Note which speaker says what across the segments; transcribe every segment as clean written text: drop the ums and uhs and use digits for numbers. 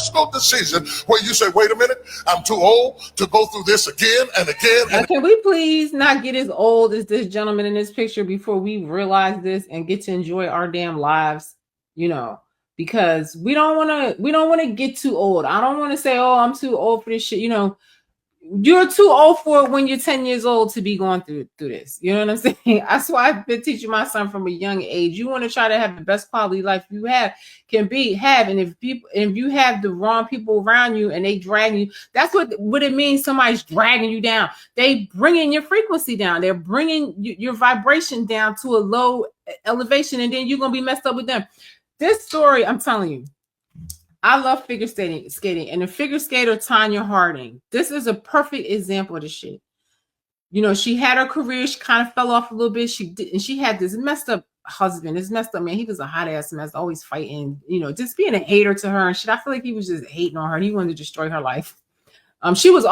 Speaker 1: personal decision where you say, wait a minute, I'm too old to go through this again and again.
Speaker 2: And can we please not get as old as this gentleman in this picture before we realize this and get to enjoy our damn lives, because we don't want to get too old. I don't want to say, oh, I'm too old for this shit. You're too old for it when you're 10 years old to be going through this. You know what I'm saying? That's why I've been teaching my son from a young age. You want to try to have the best quality life you have. And if you have the wrong people around you and they drag you, that's what it means. Somebody's dragging you down. They bringing your frequency down. They're bringing your vibration down to a low elevation, and then you're going to be messed up with them. This story, I'm telling you, I love figure skating, and the figure skater Tonya Harding. This is a perfect example of this shit. She had her career. She kind of fell off a little bit. She had this messed up husband. This messed up man. He was a hot ass mess, always fighting. Just being a hater to her and shit. I feel like he was just hating on her. And he wanted to destroy her life. She was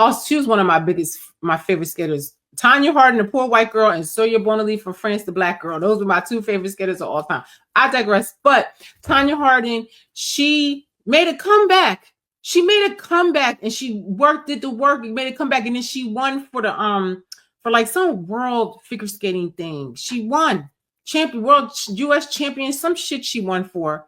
Speaker 2: one of my favorite skaters. Tonya Harding, the poor white girl, and Sawyer Bonali from France, the black girl. Those were my two favorite skaters of all time. I digress. But Tonya Harding, she made a comeback. She made a comeback and she did the work, made a comeback, and then she won for some world figure skating thing. She won world US champion, some shit she won for.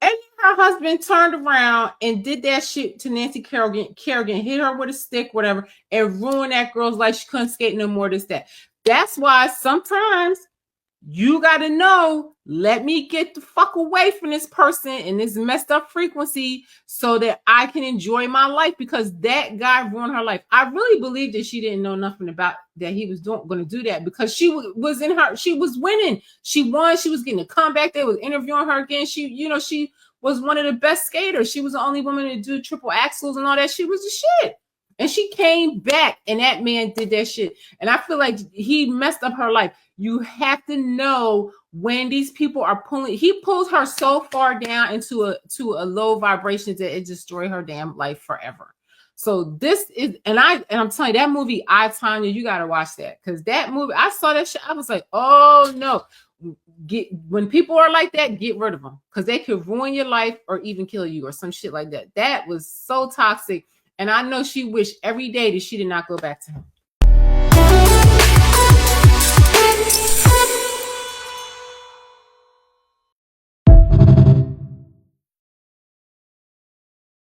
Speaker 2: And her husband turned around and did that shit to Nancy Kerrigan, hit her with a stick, whatever, and ruined that girl's life. She couldn't skate no more, this, that. That's why sometimes you got to know, let me get the fuck away from this person and this messed up frequency so that I can enjoy my life, because that guy ruined her life. I really believe that she didn't know nothing about that he was going to do that, because she was winning. She won. She was getting a comeback. They was interviewing her again. She was one of the best skaters. She was the only woman to do triple axels and all that. She was the shit. And she came back and that man did that shit. And I feel like he messed up her life. You have to know when these people are he pulls her so far down into a low vibration that it destroys her damn life forever. So this is, and I'm telling you, that movie, I, Tonya, you got to watch that. Because that movie, I saw that shit. I was like, oh no. When people are like that, get rid of them. Because they could ruin your life or even kill you or some shit like that. That was so toxic. And I know she wished every day that she did not go back to him.